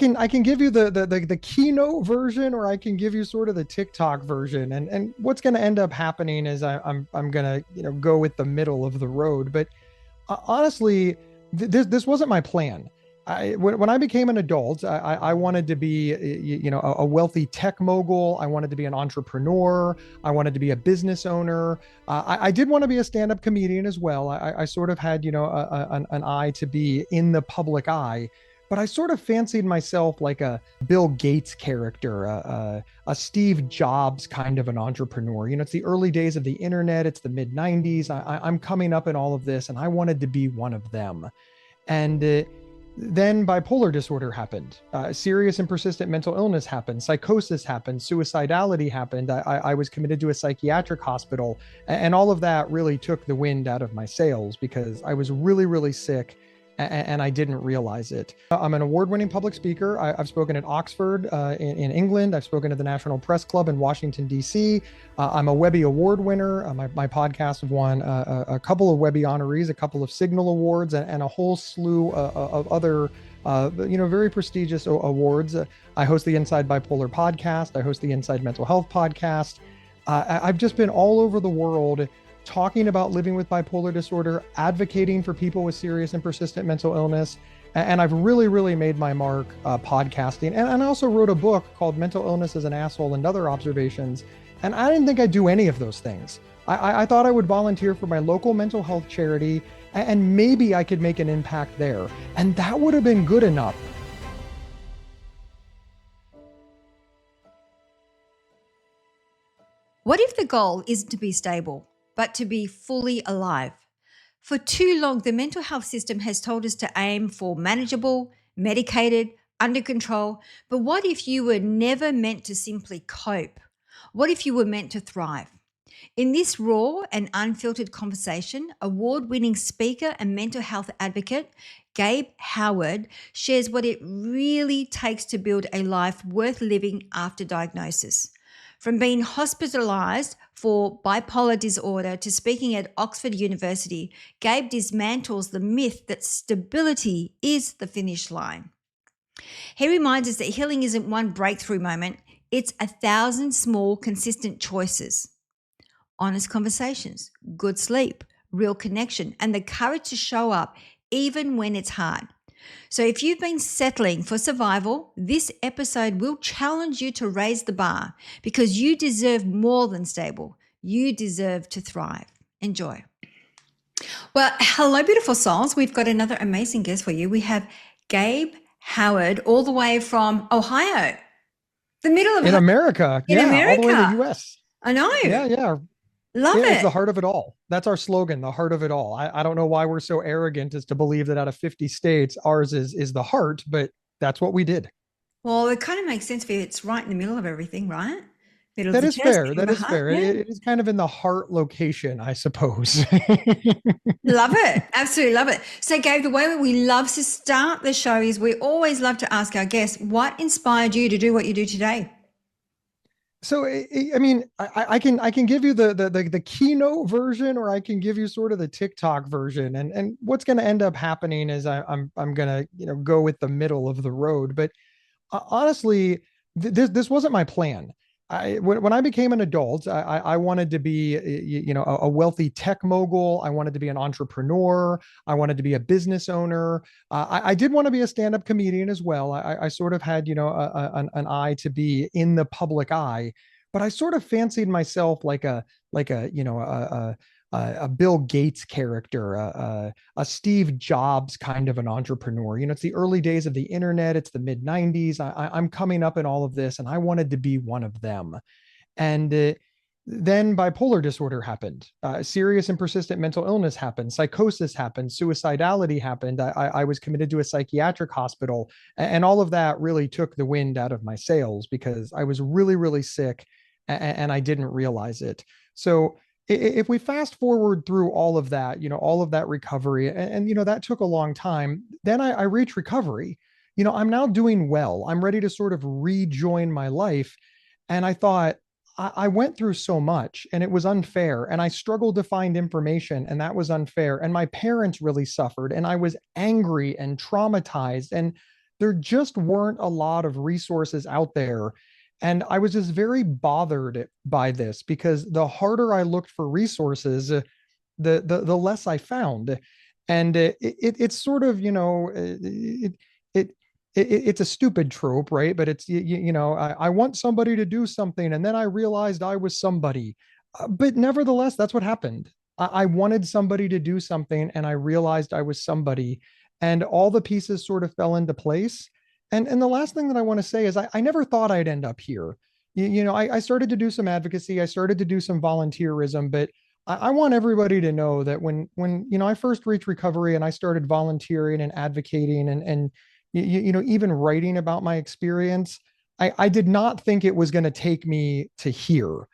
I can give you the keynote version, or I can give you sort of the TikTok version. And what's going to end up happening is I'm going to go with the middle of the road. But honestly, this wasn't my plan. When I became an adult, I wanted to be, a wealthy tech mogul. I wanted to be an entrepreneur. I wanted to be a business owner. I did want to be a stand-up comedian as well. I sort of had, an eye to be in the public eye. But I sort of fancied myself like a Bill Gates character, a Steve Jobs kind of an entrepreneur. It's the early days of the internet. It's the mid 90s. I'm coming up in all of this, and I wanted to be one of them. And then bipolar disorder happened. Serious and persistent mental illness happened. Psychosis happened. Suicidality happened. I was committed to a psychiatric hospital. And all of that really took the wind out of my sails because I was really, really sick and I didn't realize it. I'm an award-winning public speaker. I've spoken at Oxford in England. I've spoken at the National Press Club in Washington, D.C. I'm a Webby Award winner. My podcast have won a couple of Webby honorees, a couple of Signal Awards, and a whole slew of other very prestigious awards. I host the Inside Bipolar podcast. I host the Inside Mental Health podcast. I've just been all over the world talking about living with bipolar disorder, advocating for people with serious and persistent mental illness. And I've really, really made my mark podcasting. And I also wrote a book called Mental Illness as an Asshole and Other Observations. And I didn't think I'd do any of those things. I thought I would volunteer for my local mental health charity, and maybe I could make an impact there. And that would have been good enough. What if the goal isn't to be stable, but to be fully alive? For too long, the mental health system has told us to aim for manageable, medicated, under control. But what if you were never meant to simply cope? What if you were meant to thrive? In this raw and unfiltered conversation, award-winning speaker and mental health advocate Gabe Howard shares what it really takes to build a life worth living after diagnosis. From being hospitalized for bipolar disorder to speaking at Oxford University, Gabe dismantles the myth that stability is the finish line. He reminds us that healing isn't one breakthrough moment, it's 1,000 small, consistent choices. Honest conversations, good sleep, real connection, and the courage to show up even when it's hard. So if you've been settling for survival, this episode will challenge you to raise the bar because you deserve more than stable. You deserve to thrive. Enjoy. Well, hello, beautiful souls. We've got another amazing guest for you. We have Gabe Howard all the way from Ohio, the middle of America. America. All the way to the US. I know. Yeah. Love it. It's the heart of it all. That's our slogan, the heart of it all. I don't know why we're so arrogant as to believe that out of 50 states, ours is the heart, but that's what we did. Well, it kind of makes sense for you. It's right in the middle of everything, right? That is fair. That is fair. It is kind of in the heart location, I suppose. Love it. Absolutely love it. So, Gabe, the way we love to start the show is we always love to ask our guests, what inspired you to do what you do today? So, I can give you the keynote version, or I can give you sort of the TikTok version. And what's going to end up happening is I'm going to go with the middle of the road. But honestly, this wasn't my plan. When I became an adult, I wanted to be, a wealthy tech mogul. I wanted to be an entrepreneur. I wanted to be a business owner. I did want to be a stand-up comedian as well. I sort of had, an eye to be in the public eye, but I sort of fancied myself like a Bill Gates character, a Steve Jobs kind of an entrepreneur. It's the early days of the internet. It's the mid 90s. I'm coming up in all of this, and I wanted to be one of them. And then bipolar disorder happened. Serious and persistent mental illness happened. Psychosis happened. Suicidality happened. I was committed to a psychiatric hospital, and all of that really took the wind out of my sails because I was really, really sick, and I didn't realize it. So if we fast forward through all of that, all of that recovery, and that took a long time, then I reach recovery. I'm now doing well. I'm ready to sort of rejoin my life. And I thought, I went through so much and it was unfair. And I struggled to find information, and that was unfair. And my parents really suffered, and I was angry and traumatized. And there just weren't a lot of resources out there. And I was just very bothered by this because the harder I looked for resources, the less I found. And it's sort of, it, it's a stupid trope, right? But it's, I want somebody to do something. And then I realized I was somebody. But nevertheless, that's what happened. I wanted somebody to do something and I realized I was somebody. And all the pieces sort of fell into place. And the last thing that I want to say is I never thought I'd end up here. I started to do some advocacy, I started to do some volunteerism, but I want everybody to know that when I first reached recovery and I started volunteering and advocating and even writing about my experience, I did not think it was going to take me to here.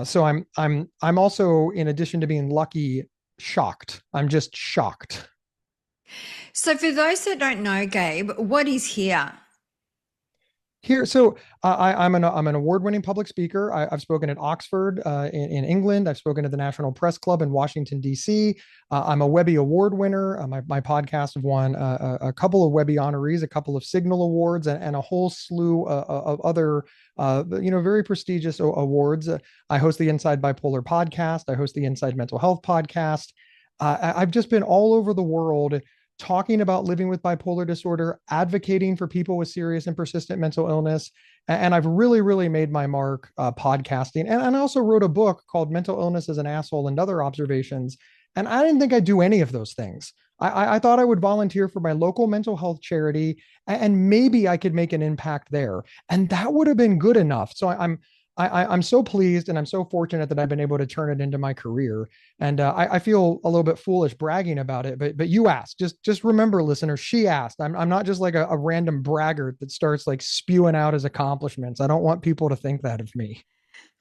So I'm also, in addition to being lucky, shocked. I'm just shocked. So, for those that don't know, Gabe, what is here? Here, so I'm an award-winning public speaker. I've spoken at Oxford in England. I've spoken at the National Press Club in Washington, D.C. I'm a Webby Award winner. My podcast have won a couple of Webby honorees, a couple of Signal Awards, and a whole slew of other very prestigious awards. I host the Inside Bipolar podcast. I host the Inside Mental Health podcast. I've just been all over the world talking about living with bipolar disorder, advocating for people with serious and persistent mental illness. And I've really, really made my mark podcasting. And I also wrote a book called Mental Illness as an Asshole and Other Observations. And I didn't think I'd do any of those things. I thought I would volunteer for my local mental health charity and maybe I could make an impact there. And that would have been good enough. So I'm so pleased and I'm so fortunate that I've been able to turn it into my career. And I feel a little bit foolish bragging about it, but you asked. Just remember, listener, she asked. I'm not just like a random braggart that starts like spewing out his accomplishments. I don't want people to think that of me.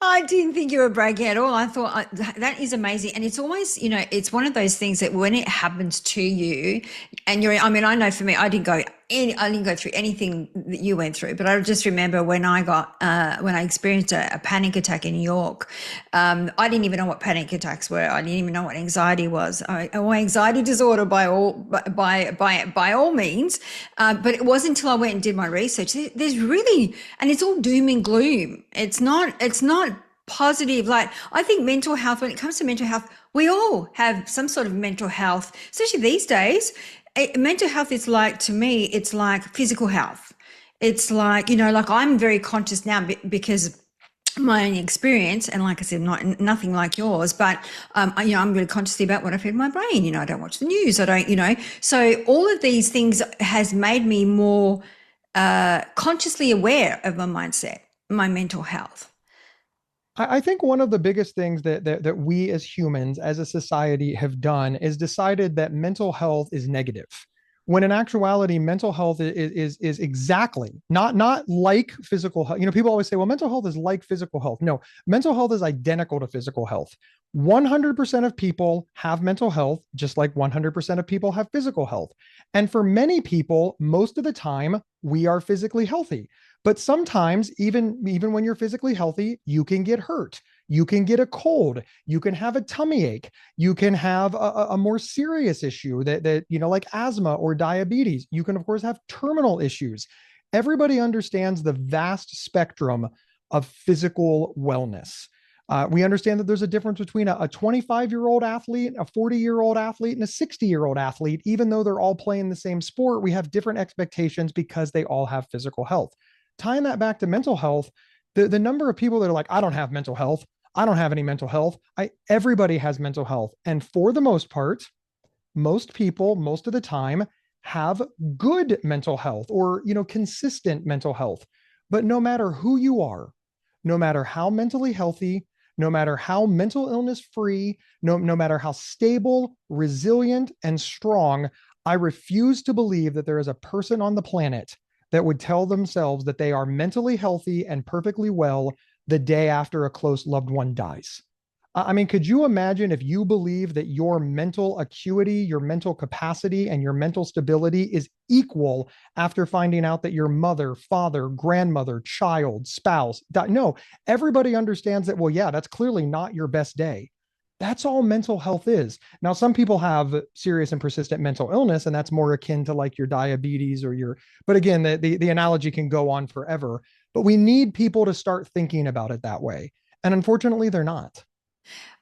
I didn't think you were bragging at all. I thought that is amazing. And it's always, it's one of those things that when it happens to you and I know for me, I didn't go through anything that you went through, but I just remember when I experienced a panic attack in New York. I didn't even know what panic attacks were. I didn't even know what anxiety was, or anxiety disorder by all means. But it wasn't until I went and did my research. There's really, and it's all doom and gloom. It's not positive. Like, I think mental health, when it comes to mental health, we all have some sort of mental health, especially these days. Mental health is like, to me, it's like physical health. It's like, like I'm very conscious now because my own experience, and like I said, nothing like yours, but I'm really consciously about what I feed my brain. I don't watch the news. I don't, so all of these things has made me more consciously aware of my mindset, my mental health. I think one of the biggest things that we as humans, as a society, have done is decided that mental health is negative. When in actuality, mental health is exactly not like physical health. People always say, well, mental health is like physical health. No, mental health is identical to physical health. 100% of people have mental health, just like 100% of people have physical health. And for many people, most of the time, we are physically healthy. But sometimes, even when you're physically healthy, you can get hurt. You can get a cold. You can have a tummy ache. You can have a more serious issue that like asthma or diabetes. You can, of course, have terminal issues. Everybody understands the vast spectrum of physical wellness. We understand that there's a difference between a 25-year-old athlete, a 40-year-old athlete, and a 60-year-old athlete. Even though they're all playing the same sport, we have different expectations because they all have physical health. Tying that back to mental health, the number of people that are like, I don't have mental health. I don't have any mental health. Everybody has mental health. And for the most part, most people, most of the time, have good mental health or, consistent mental health. But no matter who you are, no matter how mentally healthy, no matter how mental illness free, no matter how stable, resilient, and strong, I refuse to believe that there is a person on the planet that would tell themselves that they are mentally healthy and perfectly well the day after a close loved one dies. I mean, could you imagine if you believe that your mental acuity, your mental capacity, and your mental stability is equal after finding out that your mother, father, grandmother, child, spouse died? No, everybody understands that, well, yeah, that's clearly not your best day. That's all mental health is. Now, some people have serious and persistent mental illness, and that's more akin to like your diabetes or your, but again, the analogy can go on forever. But we need people to start thinking about it that way. And unfortunately, they're not.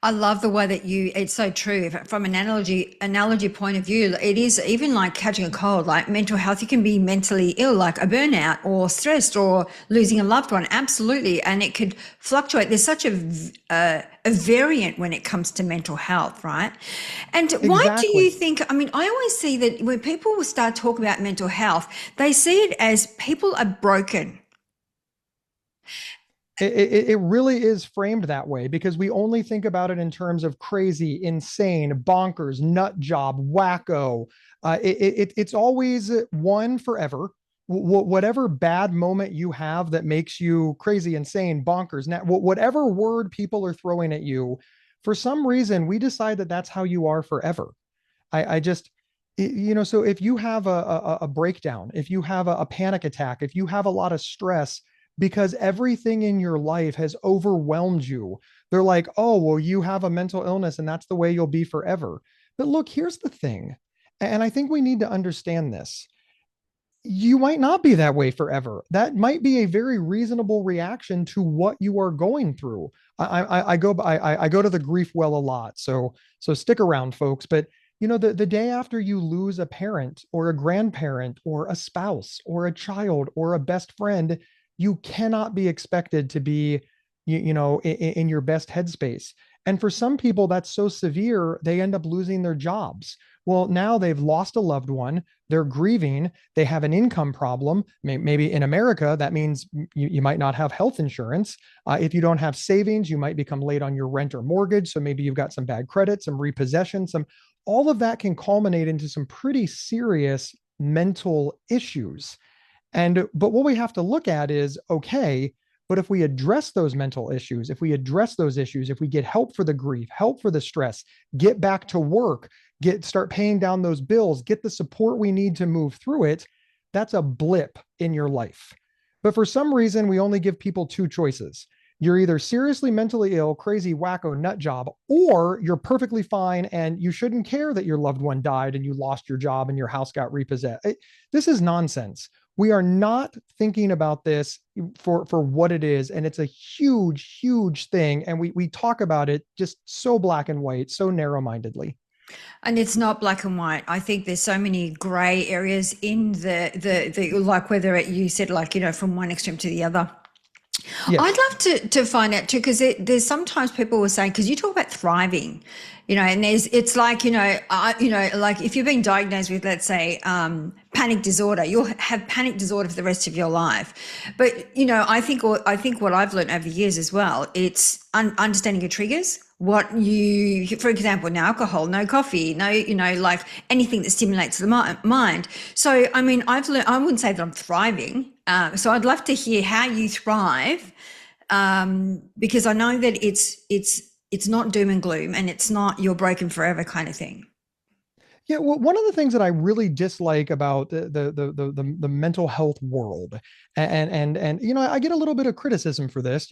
I love the way that it's so true. From an analogy point of view, it is even like catching a cold, like mental health. You can be mentally ill, like a burnout or stressed or losing a loved one. Absolutely. And it could fluctuate. There's such a variant when it comes to mental health, right? And why do you Exactly. think, I mean, I always see that when people start talking about mental health, they see it as people are broken. It really is framed that way because we only think about it in terms of crazy, insane, bonkers, nut job, wacko. It's always one forever. Whatever bad moment you have that makes you crazy, insane, bonkers, whatever word people are throwing at you, for some reason, we decide that that's how you are forever. I just, so if you have a breakdown, if you have a panic attack, if you have a lot of stress because everything in your life has overwhelmed you, they're like, oh, well, you have a mental illness and that's the way you'll be forever. But look, here's the thing. And I think we need to understand this. You might not be that way forever. That might be a very reasonable reaction to what you are going through. I go to the grief well a lot, so stick around, folks. But the day after you lose a parent or a grandparent or a spouse or a child or a best friend, you cannot be expected to be in your best headspace. And for some people, that's so severe they end up losing their jobs. Well, now they've lost a loved one, they're grieving, they have an income problem. Maybe in America, that means you might not have health insurance. If you don't have savings, you might become late on your rent or mortgage. So maybe you've got some bad credit, some repossession, some, all of that can culminate into some pretty serious mental issues. But what we have to look at is, okay, but if we address those mental issues, if we address those issues, if we get help for the grief, help for the stress, get back to work, start paying down those bills, get the support we need to move through it, that's a blip in your life. But for some reason, we only give people two choices. You're either seriously mentally ill, crazy, wacko, nut job, or you're perfectly fine and you shouldn't care that your loved one died and you lost your job and your house got repossessed. This is nonsense. We are not thinking about this for what it is, and it's a huge thing, and we talk about it just so black and white, so narrow-mindedly. And it's not black and white. I think there's so many gray areas in the like whether you said like, from one extreme to the other. I'd Yes. love to find out too, because there's sometimes people will say, because you talk about thriving, and it's like, like if you've been diagnosed with, let's say, panic disorder, you'll have panic disorder for the rest of your life. But, I think what I've learned over the years as well, it's understanding your triggers. For example, no alcohol, no coffee, no, like anything that stimulates the mind. So, I mean, I've learned, I wouldn't say that I'm thriving. So I'd love to hear how you thrive, because I know that it's not doom and gloom, and it's not you're broken forever kind of thing. Yeah, well, one of the things that I really dislike about the mental health world, and I get a little bit of criticism for this.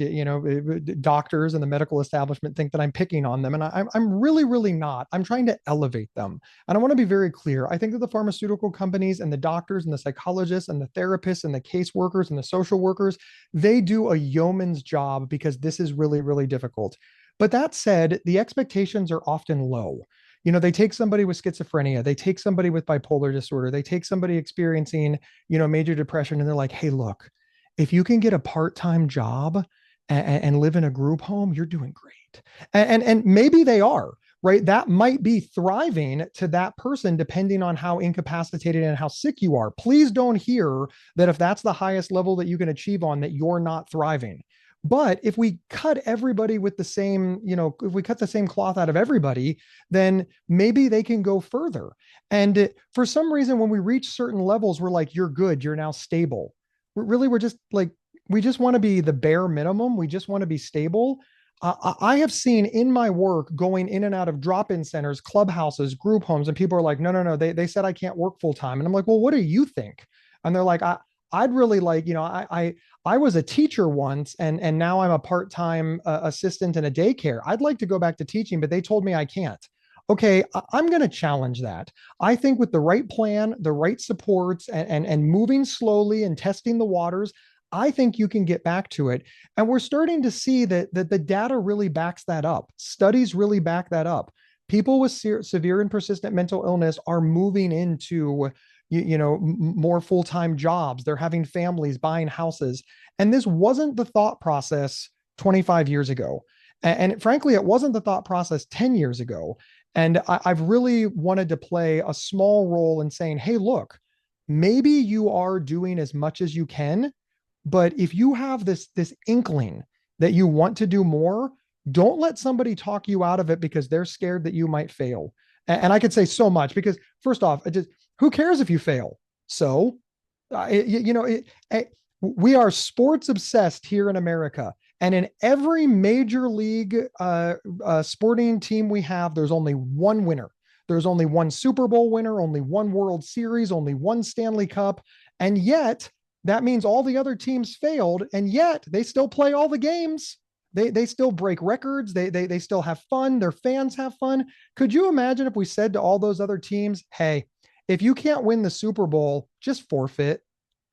Doctors and the medical establishment think that I'm picking on them, and I'm really not. I'm trying to elevate them, and I want to be very clear. I think that the pharmaceutical companies and the doctors and the psychologists and the therapists and the caseworkers and the social workers, they do a yeoman's job because this is really difficult. But that said, the expectations are often low. They take somebody with schizophrenia, they take somebody with bipolar disorder, they take somebody experiencing, major depression, and they're like, hey, look, if you can get a part-time job and live in a group home, you're doing great. And maybe they are, right? That might be thriving to that person, depending on how incapacitated and how sick you are. Please don't hear that if that's the highest level that you can achieve on, that you're not thriving. But if we cut everybody with the same, if we cut the same cloth out of everybody, then maybe they can go further. And for some reason, when we reach certain levels, we're like, you're good, you're now stable. We're just like, we just want to be the bare minimum. We just want to be stable. I have seen in my work going in and out of drop-in centers, clubhouses, group homes, and people are like, no. They said I can't work full time. And I'm like, well, what do you think? And they're like, I'd really like, I was a teacher once, and now I'm a part-time assistant in a daycare. I'd like to go back to teaching, but they told me I can't. Okay, I'm going to challenge that. I think with the right plan, the right supports, and moving slowly and testing the waters, I think you can get back to it. And we're starting to see that the data really backs that up. Studies really back that up. People with severe and persistent mental illness are moving into more full-time jobs. They're having families, buying houses. And this wasn't the thought process 25 years ago. And frankly, it wasn't the thought process 10 years ago. And I've really wanted to play a small role in saying, hey, look, maybe you are doing as much as you can, but if you have this inkling that you want to do more, don't let somebody talk you out of it because they're scared that you might fail. And I could say so much because first off, who cares if you fail? So, we are sports obsessed here in America. And in every major league sporting team we have, there's only one winner. There's only one Super Bowl winner, only one World Series, only one Stanley Cup. And yet, that means all the other teams failed. And yet, they still play all the games. They still break records. They still have fun. Their fans have fun. Could you imagine if we said to all those other teams, hey, if you can't win the Super Bowl, just forfeit?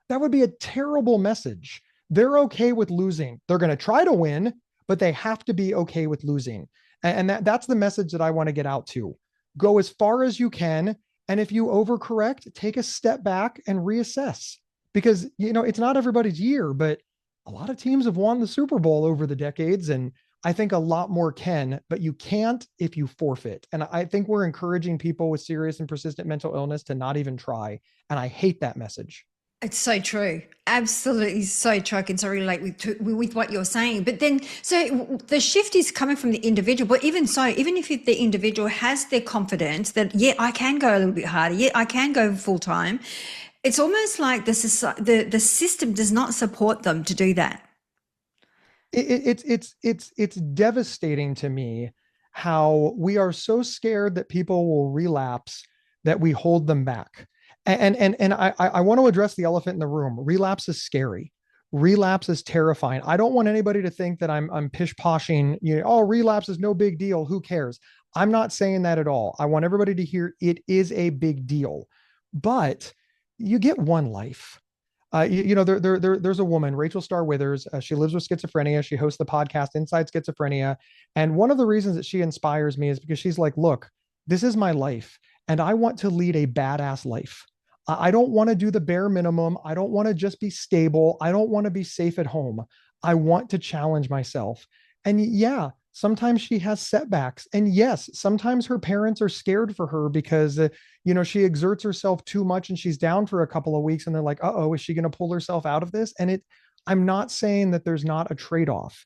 That would be a terrible message. They're okay with losing. They're going to try to win, but they have to be okay with losing. And that's the message that I want to get out to. Go as far as you can. And if you overcorrect, take a step back and reassess. Because, it's not everybody's year, but a lot of teams have won the Super Bowl over the decades. And I think a lot more can, but you can't if you forfeit. And I think we're encouraging people with serious and persistent mental illness to not even try. And I hate that message. It's so true. Absolutely so true. I can so relate with what you're saying. But then, so the shift is coming from the individual. But even so, even if the individual has their confidence that, yeah, I can go a little bit harder. Yeah, I can go full time. It's almost like the system does not support them to do that. It's devastating to me how we are so scared that people will relapse that we hold them back. And I want to address the elephant in the room. Relapse is scary. Relapse is terrifying. I don't want anybody to think that I'm pish poshing, oh, relapse is no big deal. Who cares? I'm not saying that at all. I want everybody to hear it is a big deal, but you get one life. There's a woman, Rachel Starr Withers. She lives with schizophrenia. She hosts the podcast Inside Schizophrenia. And one of the reasons that she inspires me is because she's like, look, this is my life and I want to lead a badass life. I don't want to do the bare minimum. I don't want to just be stable. I don't want to be safe at home. I want to challenge myself. And yeah, sometimes she has setbacks. And yes, sometimes her parents are scared for her because, she exerts herself too much and she's down for a couple of weeks and they're like, uh-oh, is she going to pull herself out of this? And I'm not saying that there's not a trade-off,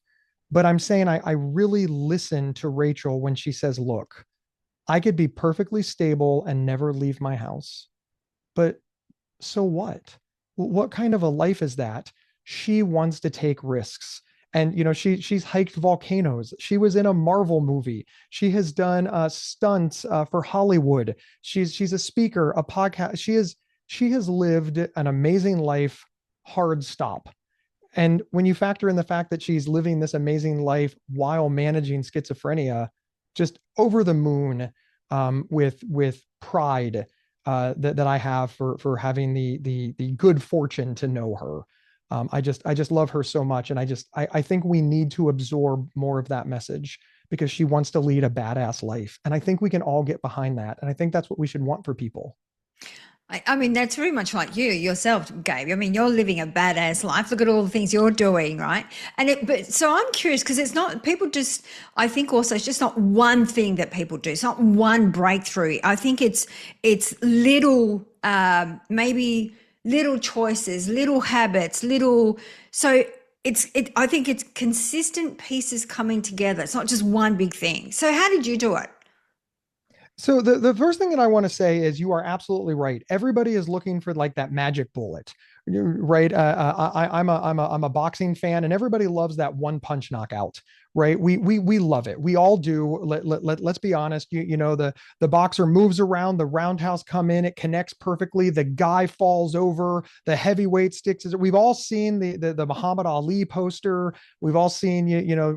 but I'm saying I really listen to Rachel when she says, look, I could be perfectly stable and never leave my house. But so what? What kind of a life is that? She wants to take risks. And she's hiked volcanoes. She was in a Marvel movie. She has done stunts for Hollywood. She's a speaker, a podcast. She has lived an amazing life. Hard stop. And when you factor in the fact that she's living this amazing life while managing schizophrenia, just over the moon with pride that I have for having the good fortune to know her. I just love her so much. And I think we need to absorb more of that message because she wants to lead a badass life. And I think we can all get behind that. And I think that's what we should want for people. I mean, that's very much like you yourself, Gabe. I mean, you're living a badass life. Look at all the things you're doing, right? But so I'm curious because it's not people just. I think also it's just not one thing that people do. It's not one breakthrough. I think it's little, maybe little choices, little habits, little. So I think it's consistent pieces coming together. It's not just one big thing. So how did you do it? So the first thing that I want to say is you are absolutely right. Everybody is looking for like that magic bullet, right? I'm a boxing fan, and everybody loves that one punch knockout, right? We love it. We all do. Let's be honest. The boxer moves around, the roundhouse come in, it connects perfectly. The guy falls over, the heavyweight sticks. We've all seen the Muhammad Ali poster. We've all seen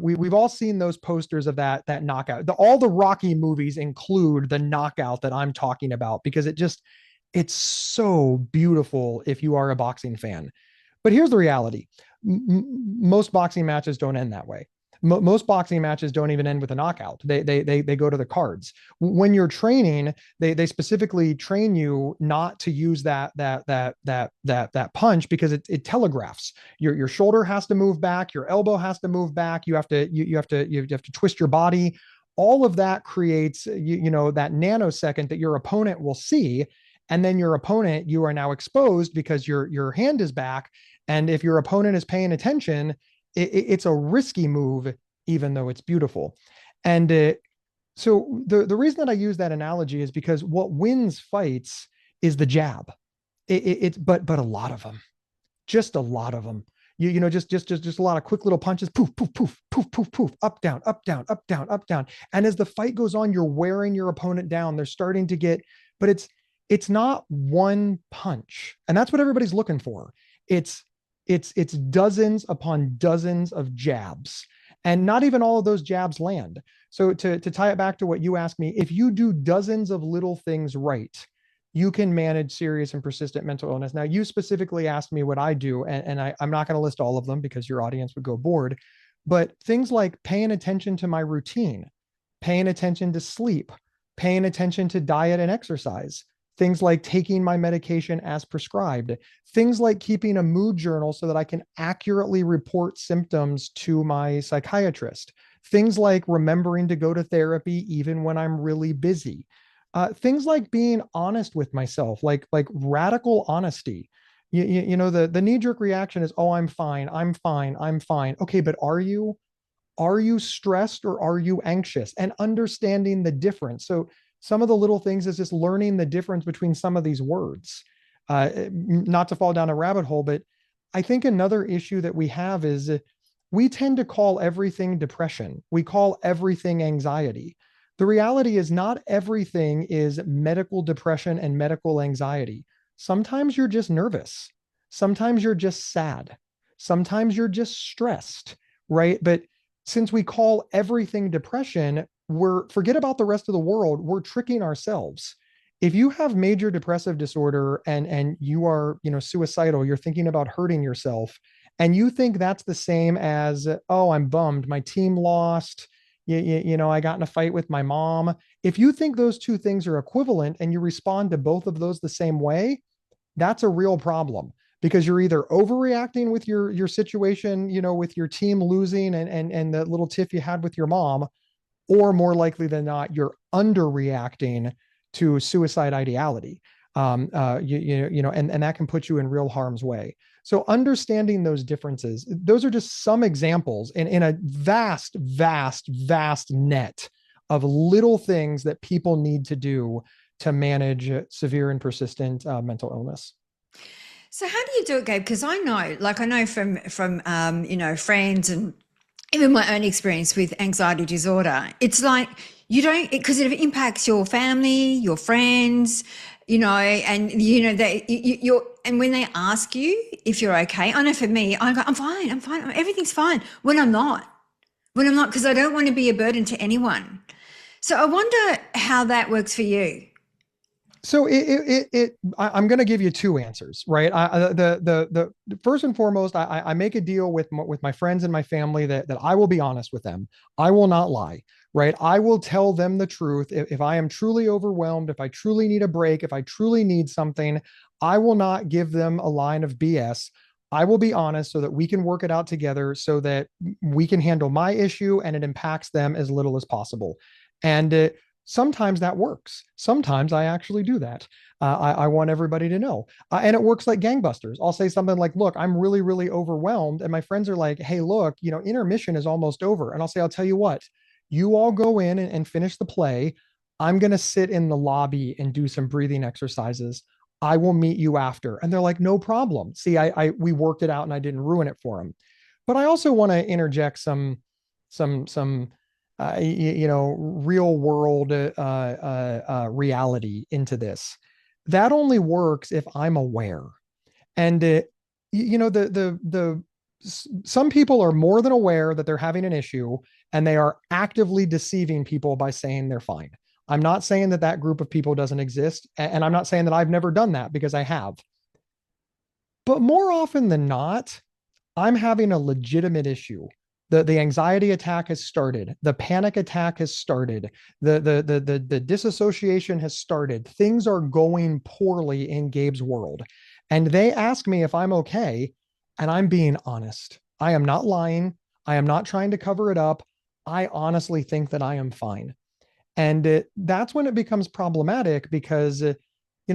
we've all seen those posters of that knockout. All the Rocky movies include the knockout that I'm talking about because it's so beautiful if you are a boxing fan. But here's the reality. Most boxing matches don't end that way. Most boxing matches don't even end with a knockout. They go to the cards. When you're training, they specifically train you not to use that punch because it telegraphs. Your shoulder has to move back, your elbow has to move back. You have to twist your body. All of that creates that nanosecond that your opponent will see, and then your opponent, you are now exposed because your hand is back. And if your opponent is paying attention, it's a risky move, even though it's beautiful. And so the reason that I use that analogy is because what wins fights is the jab. But a lot of them, just a lot of them. Just a lot of quick little punches, poof, poof, poof, poof, poof, poof, up, down, up, down, up, down, up, down. And as the fight goes on, you're wearing your opponent down. They're starting to get, but it's not one punch, and that's what everybody's looking for. It's dozens upon dozens of jabs, and not even all of those jabs land. So to tie it back to what you asked me, if you do dozens of little things right, you can manage serious and persistent mental illness. Now, you specifically asked me what I do, and I'm not going to list all of them because your audience would go bored. But things like paying attention to my routine, paying attention to sleep, paying attention to diet and exercise, things like taking my medication as prescribed, things like keeping a mood journal so that I can accurately report symptoms to my psychiatrist, things like remembering to go to therapy even when I'm really busy, things like being honest with myself, like radical honesty. The knee-jerk reaction is, oh, I'm fine, I'm fine, I'm fine. Okay, but are you stressed or are you anxious? And understanding the difference. So some of the little things is just learning the difference between some of these words. Not to fall down a rabbit hole, but I think another issue that we have is we tend to call everything depression. We call everything anxiety. The reality is not everything is medical depression and medical anxiety. Sometimes you're just nervous. Sometimes you're just sad. Sometimes you're just stressed, right? But since we call everything depression, forget about the rest of the world. We're tricking ourselves. If you have major depressive disorder and you are, suicidal, you're thinking about hurting yourself, and you think that's the same as, oh, I'm bummed, my team lost, I got in a fight with my mom. If you think those two things are equivalent and you respond to both of those the same way, that's a real problem because you're either overreacting with your situation, with your team losing and the little tiff you had with your mom, or more likely than not, you're underreacting to suicide ideality. And that can put you in real harm's way. So understanding those differences, those are just some examples in a vast, vast, vast net of little things that people need to do to manage severe and persistent mental illness. So how do you do it, Gabe? Because I know from friends and even my own experience with anxiety disorder, it's like you don't, because it impacts your family, your friends, and and when they ask you if you're okay, I know for me, I go, I'm fine, everything's fine when I'm not, because I don't want to be a burden to anyone. So I wonder how that works for you. So I'm going to give you two answers, right? The first and foremost, I make a deal with my friends and my family that I will be honest with them. I will not lie, right? I will tell them the truth. If I am truly overwhelmed, if I truly need a break, if I truly need something, I will not give them a line of BS. I will be honest so that we can work it out together so that we can handle my issue and it impacts them as little as possible. And sometimes that works. Sometimes I actually do that. I want everybody to know. And it works like gangbusters. I'll say something like, look, I'm really, really overwhelmed. And my friends are like, hey, look, intermission is almost over. And I'll say, I'll tell you what, you all go in and finish the play. I'm going to sit in the lobby and do some breathing exercises. I will meet you after. And they're like, no problem. See, we worked it out and I didn't ruin it for them. But I also want to interject some real world reality into this. That only works if I'm aware. And the some people are more than aware that they're having an issue, and they are actively deceiving people by saying they're fine. I'm not saying that that group of people doesn't exist, and I'm not saying that I've never done that, because I have. But more often than not, I'm having a legitimate issue. The anxiety attack has started. The panic attack has started. The disassociation has started. Things are going poorly in Gabe's world. And they ask me if I'm okay. And I'm being honest. I am not lying. I am not trying to cover it up. I honestly think that I am fine. And that's when it becomes problematic, because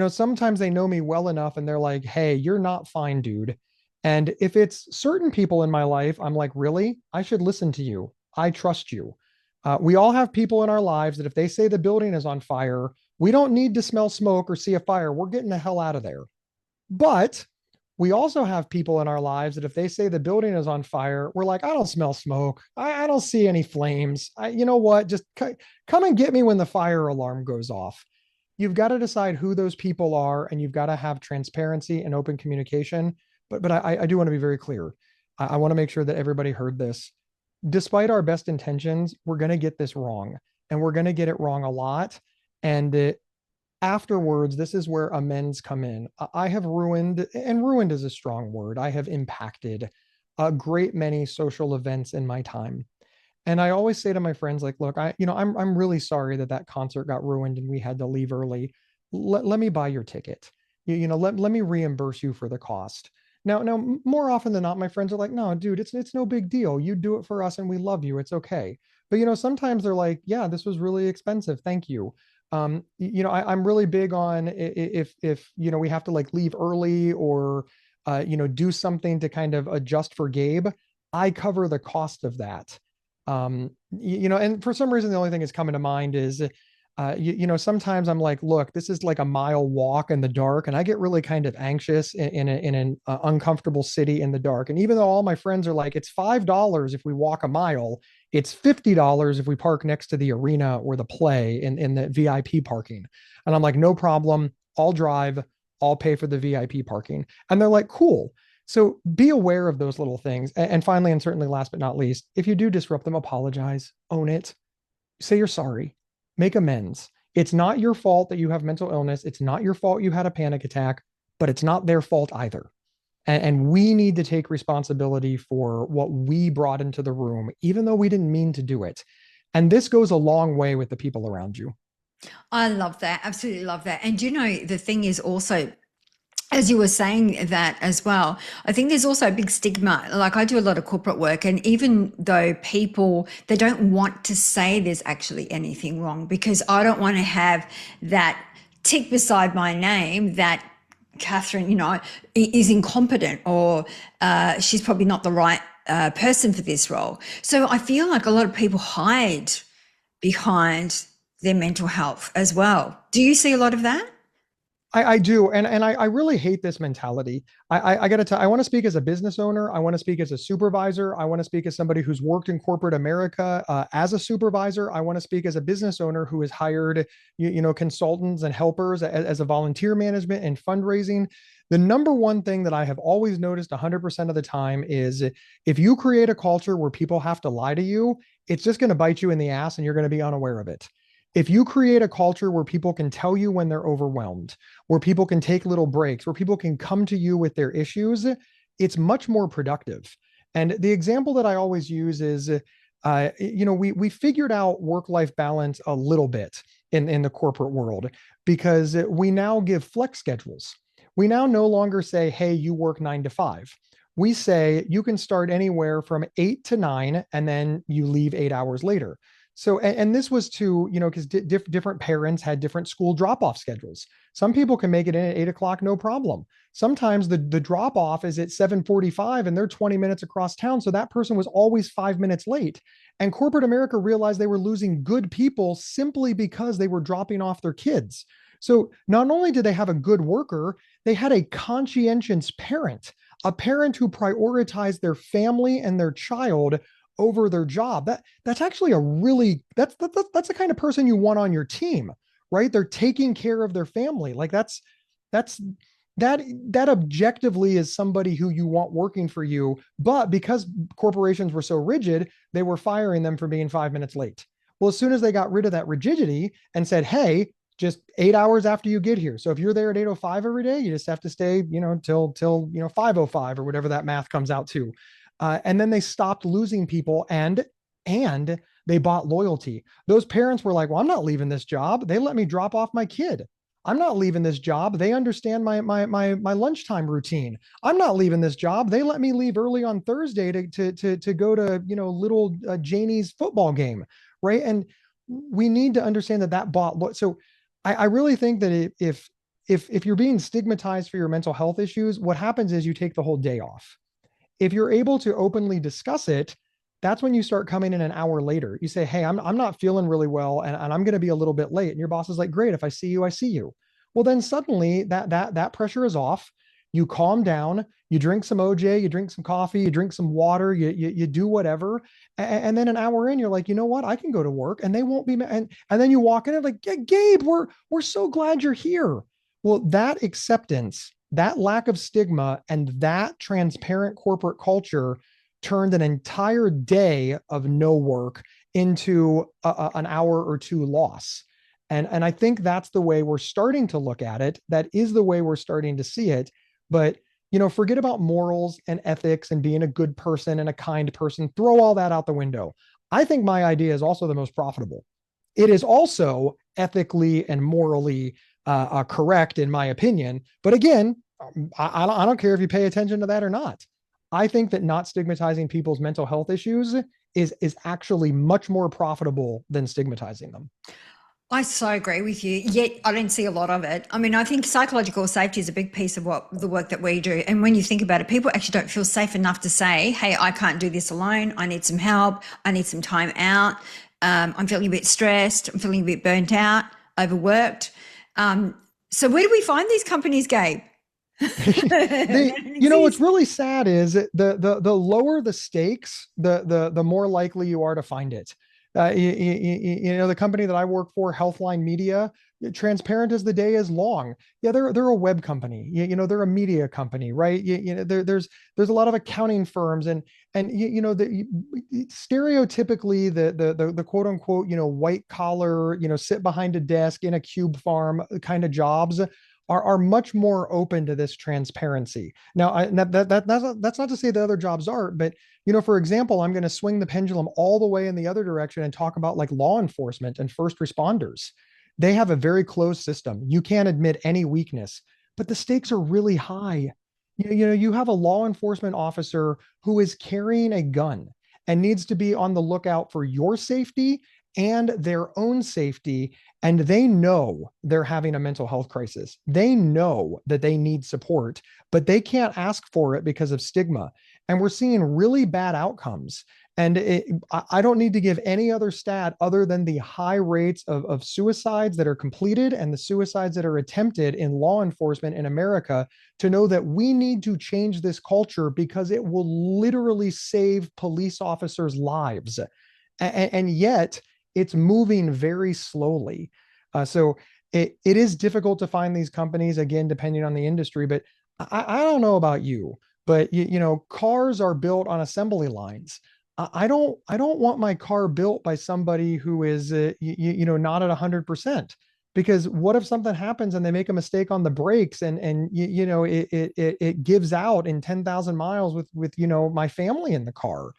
sometimes they know me well enough and they're like, hey, you're not fine, dude. And if it's certain people in my life, I'm like, really? I should listen to you. I trust you. We all have people in our lives that if they say the building is on fire, we don't need to smell smoke or see a fire. We're getting the hell out of there. But we also have people in our lives that if they say the building is on fire, we're like, I don't smell smoke. I don't see any flames. You know what? Just come and get me when the fire alarm goes off. You've got to decide who those people are, and you've got to have transparency and open communication. But I do want to be very clear. I want to make sure that everybody heard this. Despite our best intentions, we're going to get this wrong, and we're going to get it wrong a lot. And afterwards, this is where amends come in. I have ruined, and ruined is a strong word, I have impacted a great many social events in my time. And I always say to my friends, like, look, I'm really sorry that that concert got ruined and we had to leave early. Let me buy your ticket. Let me reimburse you for the cost. Now, more often than not, my friends are like, no, dude, it's no big deal. You do it for us and we love you. It's okay. But sometimes they're like, yeah, this was really expensive. Thank you. I'm really big on, if we have to like leave early, or do something to kind of adjust for Gabe, I cover the cost of that. And for some reason, the only thing that's coming to mind is, sometimes I'm like, look, this is like a mile walk in the dark, and I get really kind of anxious in an uncomfortable city in the dark. And even though all my friends are like, it's $5 if we walk a mile, it's $50 if we park next to the arena or the play in the VIP parking. And I'm like, no problem. I'll drive. I'll pay for the VIP parking. And they're like, cool. So be aware of those little things. And finally, and certainly last but not least, if you do disrupt them, apologize, own it, say you're sorry, make amends. It's not your fault that you have mental illness. It's not your fault you had a panic attack, but it's not their fault either. And we need to take responsibility for what we brought into the room, even though we didn't mean to do it. And this goes a long way with the people around you. I love that. Absolutely love that. And the thing is also, as you were saying that as well, I think there's also a big stigma. Like, I do a lot of corporate work, and even though people, they don't want to say there's actually anything wrong, because I don't want to have that tick beside my name that Catherine, is incompetent, or she's probably not the right person for this role. So I feel like a lot of people hide behind their mental health as well. Do you see a lot of that? I do, and I really hate this mentality. I got to tell, I want to speak as a business owner. I want to speak as a supervisor. I want to speak as somebody who's worked in corporate America as a supervisor. I want to speak as a business owner who has hired consultants and helpers as a volunteer management and fundraising. The number one thing that I have always noticed 100% of the time is, if you create a culture where people have to lie to you, it's just going to bite you in the ass and you're going to be unaware of it. If you create a culture where people can tell you when they're overwhelmed, where people can take little breaks, where people can come to you with their issues, it's much more productive. And the example that I always use is, we figured out work-life balance a little bit in the corporate world, because we now give flex schedules. We now no longer say, hey, you work 9 to 5. We say you can start anywhere from 8 to 9, and then you leave 8 hours later. So, and this was to, because different parents had different school drop-off schedules. Some people can make it in at 8 o'clock, no problem. Sometimes the drop-off is at 7:45 and they're 20 minutes across town. So that person was always 5 minutes late. And corporate America realized they were losing good people simply because they were dropping off their kids. So not only did they have a good worker, they had a conscientious parent, a parent who prioritized their family and their child over their job. That's actually a really that's the kind of person you want on your team, right? They're taking care of their family. Like that's that that objectively is somebody who you want working for you. But because corporations were so rigid, they were firing them for being 5 minutes late. Well, as soon as they got rid of that rigidity and said, hey, just 8 hours after you get here. So if you're there at 8:05 every day, you just have to stay, till 5:05 or whatever that math comes out to. And then they stopped losing people and they bought loyalty. Those parents were like, well, I'm not leaving this job. They let me drop off my kid. I'm not leaving this job. They understand my lunchtime routine. I'm not leaving this job. They let me leave early on Thursday to go to little Janie's football game, right? And we need to understand that bought. So I really think that if you're being stigmatized for your mental health issues, what happens is you take the whole day off. If you're able to openly discuss it, that's when you start coming in an hour later. You say, hey, I'm not feeling really well and I'm going to be a little bit late. And your boss is like, great, if I see you, I see you. Well, then suddenly that pressure is off. You calm down, you drink some OJ, you drink some coffee, you drink some water, you do whatever. And then an hour in, you're like, you know what? I can go to work and they won't be. And then you walk in and like, Gabe, we're so glad you're here. Well, that acceptance, that lack of stigma, and that transparent corporate culture turned an entire day of no work into an hour or two loss. And I think that's the way we're starting to look at it. That is the way we're starting to see it. But, forget about morals and ethics and being a good person and a kind person. Throw all that out the window. I think my idea is also the most profitable. It is also ethically and morally correct, in my opinion. But again, I don't care if you pay attention to that or not. I think that not stigmatizing people's mental health issues is actually much more profitable than stigmatizing them. I so agree with you, yet I don't see a lot of it. I mean, I think psychological safety is a big piece of what the work that we do. And when you think about it, people actually don't feel safe enough to say, hey, I can't do this alone. I need some help. I need some time out. I'm feeling a bit stressed. I'm feeling a bit burnt out, overworked. So where do we find these companies, Gabe? What's really sad is the lower the stakes, the more likely you are to find it. The company that I work for, Healthline Media, transparent as the day is long. Yeah, they're a web company. They're a media company, right? There's a lot of accounting firms and stereotypically the quote unquote white collar sit behind a desk in a cube farm kind of jobs are much more open to this transparency. Now, that's not to say the other jobs aren't, but for example, I'm going to swing the pendulum all the way in the other direction and talk about like law enforcement and first responders. They have a very closed system. You can't admit any weakness, but the stakes are really high. You have a law enforcement officer who is carrying a gun and needs to be on the lookout for your safety and their own safety. And they know they're having a mental health crisis. They know that they need support, but they can't ask for it because of stigma. And we're seeing really bad outcomes. And I don't need to give any other stat other than the high rates of suicides that are completed and the suicides that are attempted in law enforcement in America to know that we need to change this culture because it will literally save police officers' lives. And yet, it's moving very slowly. So it is difficult to find these companies, again, depending on the industry. But I don't know about you, but cars are built on assembly lines. I don't want my car built by somebody who is not at 100%. Because what if something happens and they make a mistake on the brakes and it gives out in 10,000 miles with my family in the car,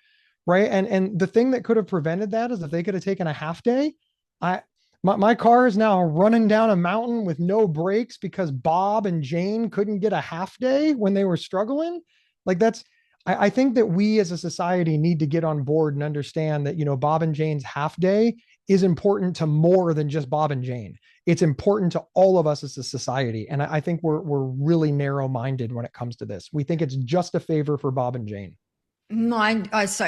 right? And the thing that could have prevented that is if they could have taken a half day. My car is now running down a mountain with no brakes because Bob and Jane couldn't get a half day when they were struggling. Like I think that we as a society need to get on board and understand that, Bob and Jane's half day is important to more than just Bob and Jane. It's important to all of us as a society. And I think we're really narrow minded when it comes to this. We think it's just a favor for Bob and Jane. No, I so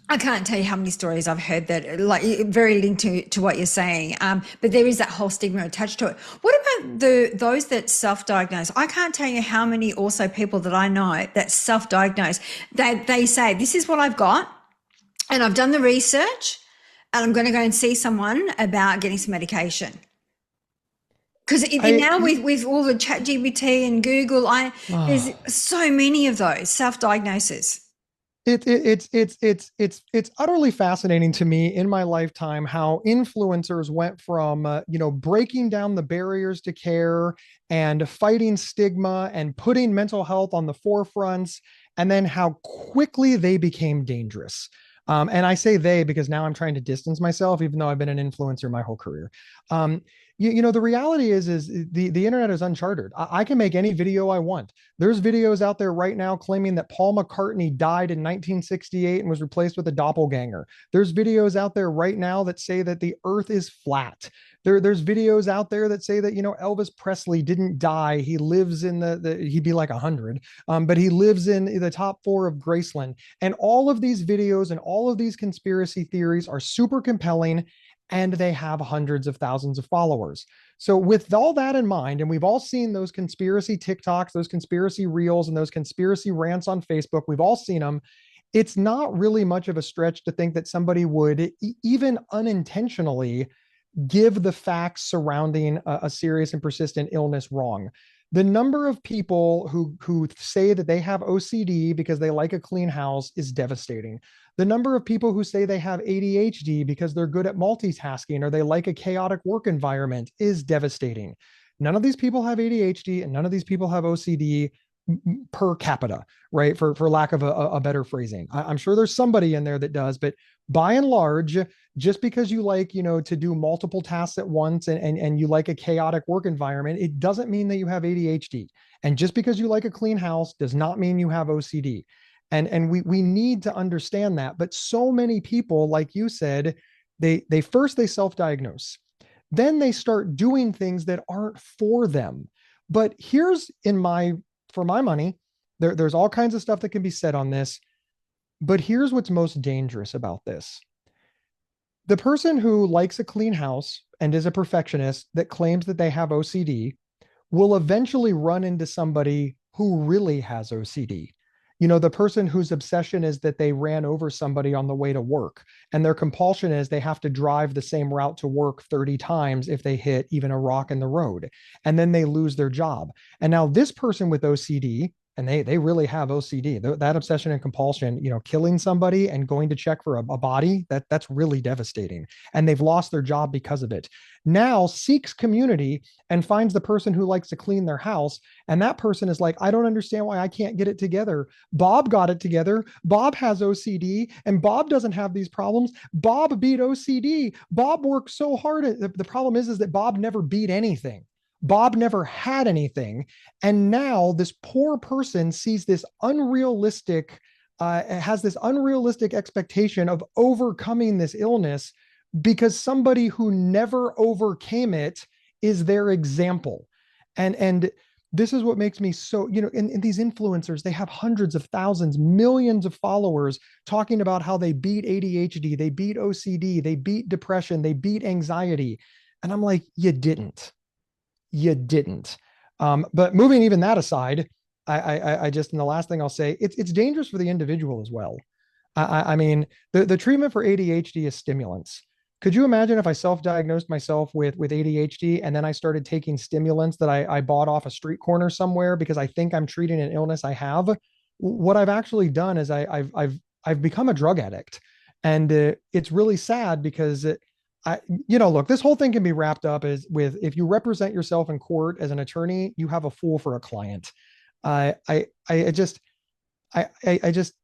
I can't tell you how many stories I've heard that like very linked to what you're saying. But there is that whole stigma attached to it. What about those that self-diagnose? I can't tell you how many also people that I know that self-diagnose. They say, this is what I've got, and I've done the research, and I'm going to go and see someone about getting some medication. Because I now with all the chat GBT and Google, there's oh, so many of those self-diagnoses. it's utterly fascinating to me in my lifetime how influencers went from breaking down the barriers to care and fighting stigma and putting mental health on the forefronts, and then how quickly they became dangerous. And I say they because now I'm trying to distance myself, even though I've been an influencer my whole career. Um, the reality is the internet is uncharted. I can make any video I want. There's videos out there right now claiming that Paul McCartney died in 1968 and was replaced with a doppelganger. There's videos out there right now that say that the earth is flat. There's videos out there that say that, Elvis Presley didn't die. He lives in he'd be like 100, but he lives in the top four of Graceland. And all of these videos and all of these conspiracy theories are super compelling, and they have hundreds of thousands of followers. So, with all that in mind, and we've all seen those conspiracy TikToks, those conspiracy reels, and those conspiracy rants on Facebook, we've all seen them. It's not really much of a stretch to think that somebody would, even unintentionally, give the facts surrounding a serious and persistent illness wrong. The number of people who say that they have OCD because they like a clean house is devastating. The number of people who say they have ADHD because they're good at multitasking or they like a chaotic work environment is devastating. None of these people have ADHD and none of these people have OCD per capita, right? For lack of a better phrasing. I'm sure there's somebody in there that does, but by and large, just because you like, to do multiple tasks at once and you like a chaotic work environment, it doesn't mean that you have ADHD. And just because you like a clean house does not mean you have OCD. And we need to understand that. But so many people, like you said, they first they self-diagnose. Then they start doing things that aren't for them. But here's for my money, there's all kinds of stuff that can be said on this. But here's what's most dangerous about this. The person who likes a clean house and is a perfectionist that claims that they have OCD will eventually run into somebody who really has OCD. The person whose obsession is that they ran over somebody on the way to work, and their compulsion is they have to drive the same route to work 30 times if they hit even a rock in the road, and then they lose their job. And now this person with OCD, and they really have OCD, that obsession and compulsion, killing somebody and going to check for a body, that's really devastating. And they've lost their job because of it. Now seeks community and finds the person who likes to clean their house. And that person is like, I don't understand why I can't get it together. Bob got it together. Bob has OCD and Bob doesn't have these problems. Bob beat OCD. Bob worked so hard. The problem is that Bob never beat anything. Bob never had anything. And now this poor person sees this has this unrealistic expectation of overcoming this illness because somebody who never overcame it is their example. And this is what makes me so, in these influencers, they have hundreds of thousands, millions of followers talking about how they beat ADHD, they beat OCD, they beat depression, they beat anxiety. And I'm like, you didn't. But moving even that aside, I just, and the last thing I'll say, it's dangerous for the individual as well. I mean, the treatment for ADHD is stimulants. Could you imagine if I self-diagnosed myself with ADHD and then I started taking stimulants that I bought off a street corner somewhere because I think I'm treating an illness I have? What I've actually done is I've become a drug addict, and it's really sad because look, this whole thing can be wrapped up as with if you represent yourself in court as an attorney, you have a fool for a client. I just, I just,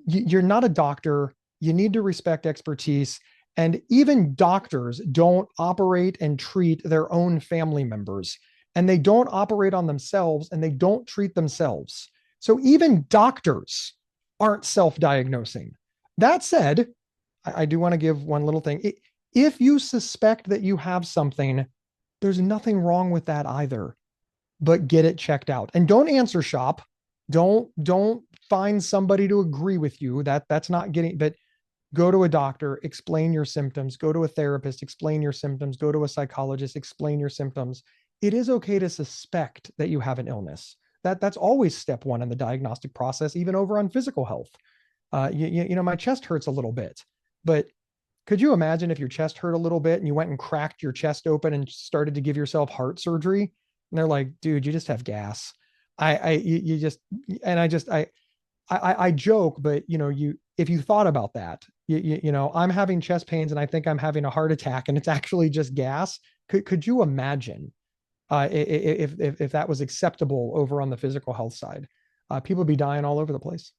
you're not a doctor. You need to respect expertise. And even doctors don't operate and treat their own family members, and they don't operate on themselves, and they don't treat themselves. So even doctors aren't self-diagnosing. That said, I do want to give one little thing. If you suspect that you have something, there's nothing wrong with that either, but get it checked out. And don't answer shop. Don't find somebody to agree with you. That's not getting, but Go to a doctor, explain your symptoms, go to a therapist, explain your symptoms, go to a psychologist, explain your symptoms. It is okay to suspect that you have an illness. That's always step one in the diagnostic process, even over on physical health. My chest hurts a little bit, but could you imagine if your chest hurt a little bit and you went and cracked your chest open and started to give yourself heart surgery? And they're like, dude, you just have gas. You just, and I joke, but if you thought about that, I'm having chest pains and I think I'm having a heart attack and it's actually just gas. Could you imagine if that was acceptable over on the physical health side? People would be dying all over the place.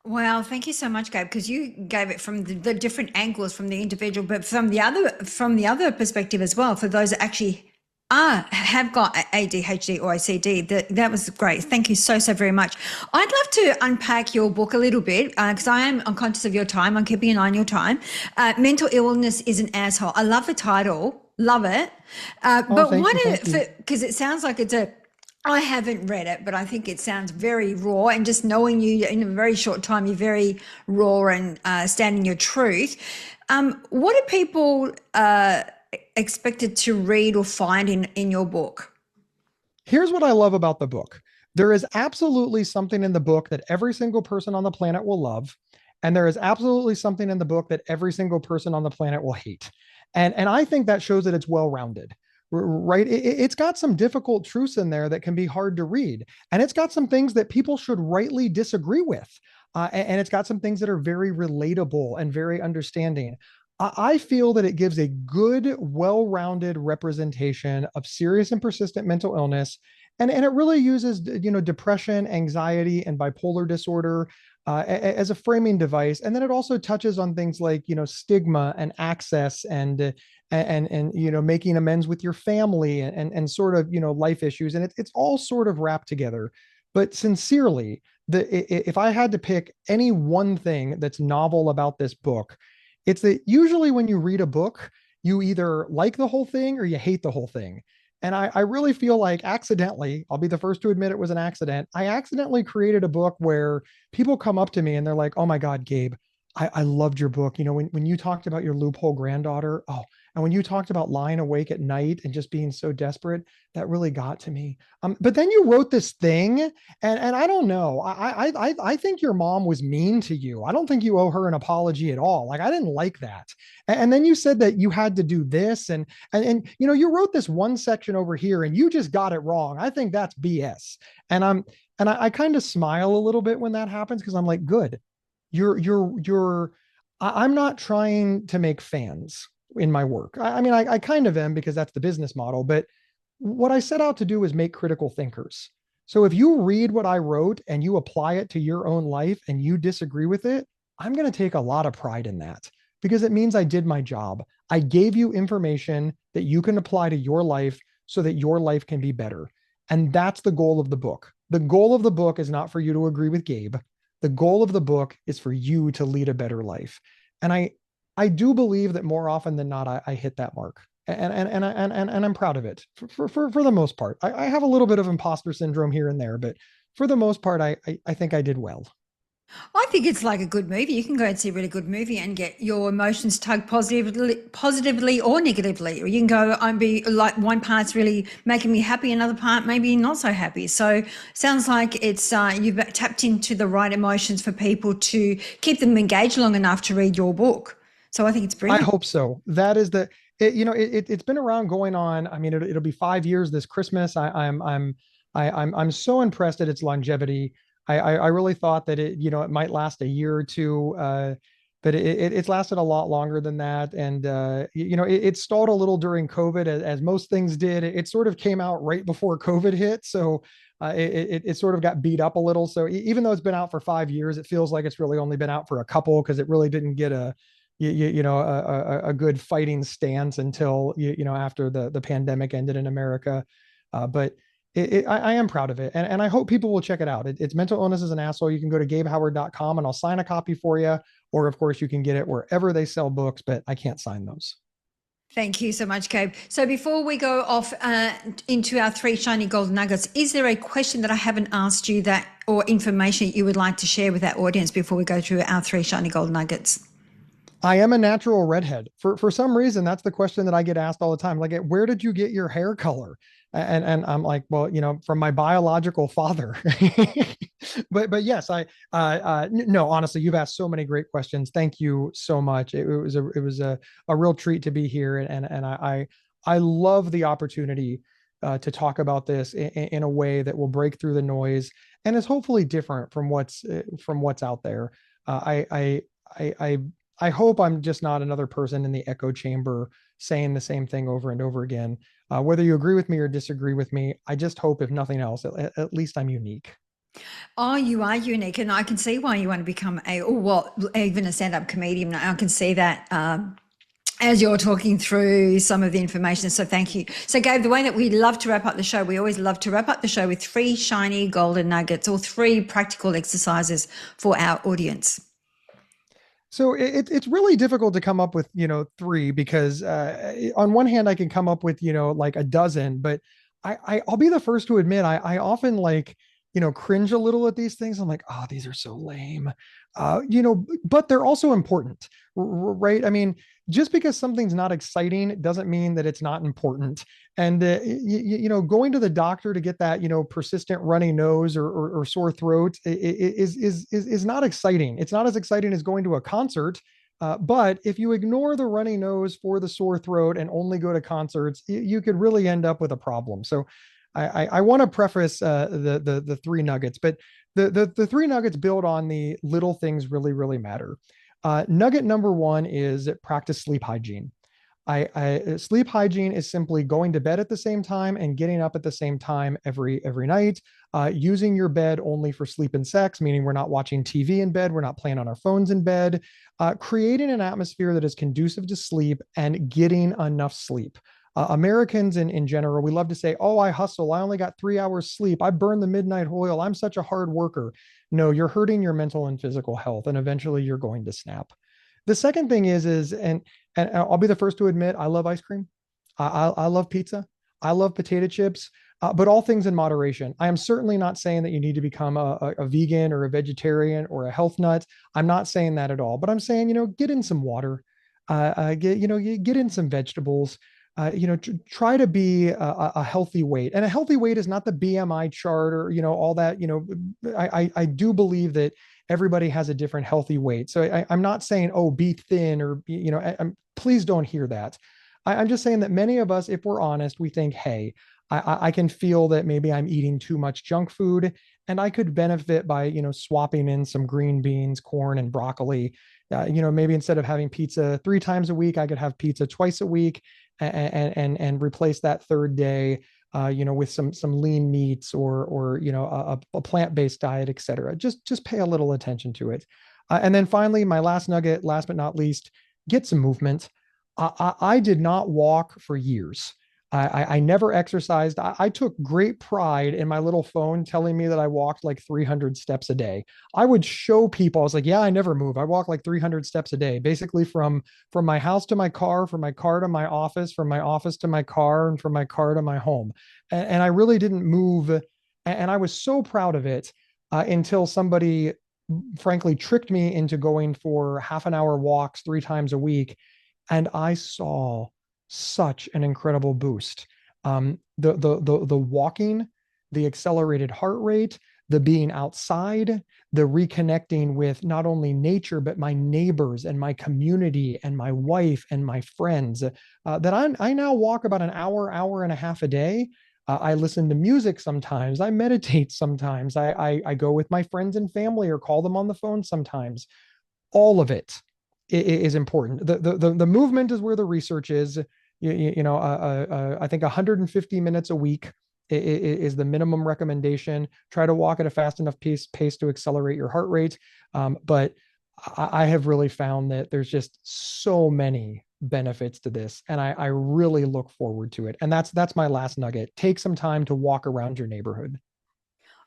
Wow, thank you so much, Gabe, because you gave it from the different angles from the individual, but from the other perspective as well, for those that actually have got ADHD or OCD. That was great. Thank you so very much. I'd love to unpack your book a little bit because I am unconscious of your time. I'm keeping an eye on your time. Mental illness is an asshole. I love the title. Love it. Oh, But thank what you. Thank you. if, because it sounds like it's a, I haven't read it, but I think it sounds very raw. And just knowing you in a very short time, you're very raw and standing your truth. What are people expected to read or find in your book? Here's what I love about the book. There is absolutely something in the book that every single person on the planet will love. And there is absolutely something in the book that every single person on the planet will hate. And I think that shows that it's well-rounded, right? It's got some difficult truths in there that can be hard to read. And it's got some things that people should rightly disagree with. And it's got some things that are very relatable and very understanding. I feel that it gives a good, well-rounded representation of serious and persistent mental illness, and it really uses depression, anxiety, and bipolar disorder as a framing device, and then it also touches on things like stigma and access and making amends with your family and sort of life issues, and it's all sort of wrapped together. But sincerely, if I had to pick any one thing that's novel about this book, it's that usually when you read a book, you either like the whole thing or you hate the whole thing. And I really feel like accidentally, I'll be the first to admit it was an accident. I accidentally created a book where people come up to me and they're like, oh my God, Gabe, I loved your book. When you talked about your loophole granddaughter, oh, and when you talked about lying awake at night and just being so desperate, that really got to me. But then you wrote this thing, and I don't know. I think your mom was mean to you. I don't think you owe her an apology at all. Like I didn't like that. And then you said that you had to do this, and you wrote this one section over here, and you just got it wrong. I think that's BS. And I kind of smile a little bit when that happens because I'm like, good. You're I'm not trying to make fans in my work. I mean, I kind of am because that's the business model, but what I set out to do is make critical thinkers. So if you read what I wrote and you apply it to your own life and you disagree with it, I'm going to take a lot of pride in that because it means I did my job. I gave you information that you can apply to your life so that your life can be better. And that's the goal of the book. The goal of the book is not for you to agree with Gabe. The goal of the book is for you to lead a better life. And I do believe that more often than not, I hit that mark. And I'm proud of it for the most part. I have a little bit of imposter syndrome here and there, but for the most part, I think I did well. I think it's like a good movie. You can go and see a really good movie and get your emotions tugged positively or negatively. Or you can go and be like one part's really making me happy, another part maybe not so happy. So sounds like it's you've tapped into the right emotions for people to keep them engaged long enough to read your book. So I think it's I brilliant. hope so. That is it's been around going on. I mean, it'll be 5 years this Christmas. I'm so impressed at its longevity. I really thought that it might last a year or two, but it's lasted a lot longer than that. And it stalled a little during COVID, as most things did. It sort of came out right before COVID hit, so it sort of got beat up a little. So even though it's been out for 5 years, it feels like it's really only been out for a couple because it really didn't get a good fighting stance until after the pandemic ended in America. But I am proud of it, and I hope people will check it out. It's Mental Illness is an Asshole. You can go to gabehoward.com and I'll sign a copy for you, or of course you can get it wherever they sell books, but I can't sign those. Thank you so much, Gabe. So before we go off into our three shiny gold nuggets, is there a question that I haven't asked you that or information you would like to share with our audience before we go through our three shiny gold nuggets? I am a natural redhead. For some reason, that's the question that I get asked all the time. Like, where did you get your hair color? And I'm like, well, from my biological father. But yes, no, honestly, you've asked so many great questions. Thank you so much. It was a real treat to be here, and I love the opportunity to talk about this in a way that will break through the noise and is hopefully different from what's out there. I I hope I'm just not another person in the echo chamber saying the same thing over and over again. Whether you agree with me or disagree with me, I just hope, if nothing else, at least I'm unique. Oh, you are unique, and I can see why you want to become well, even a stand-up comedian. I can see that as you're talking through some of the information. So thank you. So Gabe, the way that we love to wrap up the show, we always love to wrap up the show with three shiny golden nuggets or three practical exercises for our audience. So it's really difficult to come up with three because on one hand I can come up with like a dozen, but I'll be the first to admit I often like cringe a little at these things. I'm like, oh, these are so lame, but they're also important, right? I mean, just because something's not exciting doesn't mean that it's not important. And going to the doctor to get that persistent runny nose or sore throat is not exciting. It's not as exciting as going to a concert. But if you ignore the runny nose for the sore throat and only go to concerts, you could really end up with a problem. So I want to preface the three nuggets, but the three nuggets build on the little things really matter. Nugget number one is practice sleep hygiene. Sleep hygiene is simply going to bed at the same time and getting up at the same time every night. Using your bed only for sleep and sex, meaning we're not watching TV in bed, we're not playing on our phones in bed. Creating an atmosphere that is conducive to sleep and getting enough sleep. Americans in general, we love to say, oh, I hustle. I only got 3 hours sleep. I burn the midnight oil. I'm such a hard worker. No, you're hurting your mental and physical health, and eventually you're going to snap. The second thing is, and I'll be the first to admit, I love ice cream. I love pizza. I love potato chips, but all things in moderation. I am certainly not saying that you need to become a vegan or a vegetarian or a health nut. I'm not saying that at all, but I'm saying, get in some water, get in some vegetables, try to be a healthy weight. And a healthy weight is not the BMI chart or, all that, I do believe that everybody has a different healthy weight. So I'm not saying, oh, be thin or, please don't hear that. I'm just saying that many of us, if we're honest, we think, hey, I can feel that maybe I'm eating too much junk food and I could benefit by, swapping in some green beans, corn, and broccoli. Maybe instead of having pizza 3 times a week, I could have pizza twice a week and replace that third day, with some lean meats or a plant-based diet, etc. Just pay a little attention to it. And then finally, my last nugget, last but not least, get some movement. I did not walk for years. I never exercised. I took great pride in my little phone telling me that I walked like 300 steps a day. I would show people, I was like, yeah, I never move. I walk like 300 steps a day, basically from my house to my car, from my car to my office, from my office to my car, and from my car to my home. And I really didn't move. And I was so proud of it until somebody frankly tricked me into going for half an hour walks 3 times a week. And I saw such an incredible boost. The walking, the accelerated heart rate, the being outside, the reconnecting with not only nature but my neighbors and my community and my wife and my friends. That I now walk about an hour and a half a day. I listen to music sometimes. I meditate sometimes. I go with my friends and family or call them on the phone sometimes. All of it is important. The movement is where the research is. I think 150 minutes a week is the minimum recommendation. Try to walk at a fast enough pace to accelerate your heart rate. But I have really found that there's just so many benefits to this, and I really look forward to it. And that's my last nugget. Take some time to walk around your neighborhood.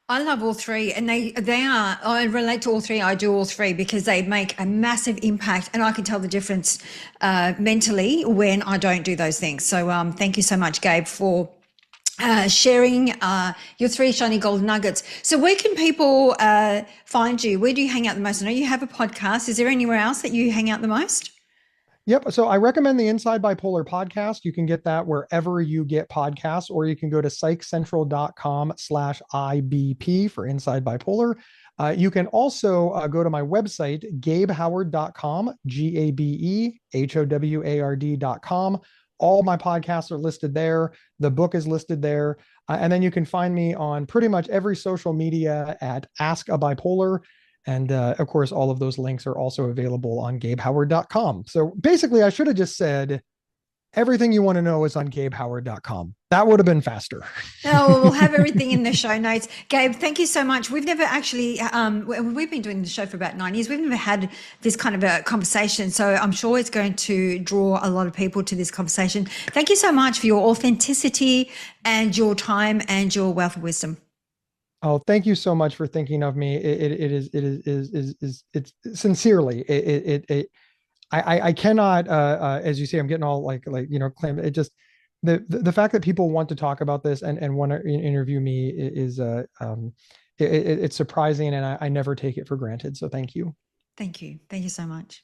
I love all three, and they are. I relate to all three. I do all three because they make a massive impact, and I can tell the difference mentally when I don't do those things. So, thank you so much, Gabe, for sharing your three shiny golden nuggets. So, where can people find you? Where do you hang out the most? I know you have a podcast. Is there anywhere else that you hang out the most? Yep. So I recommend the Inside Bipolar podcast. You can get that wherever you get podcasts, or you can go to psychcentral.com/IBP for Inside Bipolar. You can also go to my website, gabehoward.com, GABEHOWARD.com. All my podcasts are listed there. The book is listed there. And then you can find me on pretty much every social media at Ask a Bipolar. And of course, all of those links are also available on gabehoward.com. So basically, I should have just said everything you want to know is on gabehoward.com. That would have been faster. Oh, we'll have everything in the show notes. Gabe, thank you so much. We've never actually, we've been doing the show for about 9 years. We've never had this kind of a conversation. So I'm sure it's going to draw a lot of people to this conversation. Thank you so much for your authenticity and your time and your wealth of wisdom. Oh, thank you so much for thinking of me. It's sincerely, I cannot, as you say, I'm getting all claim it just, the fact that people want to talk about this and want to interview me is, it's surprising, and I never take it for granted. So thank you. Thank you. Thank you so much.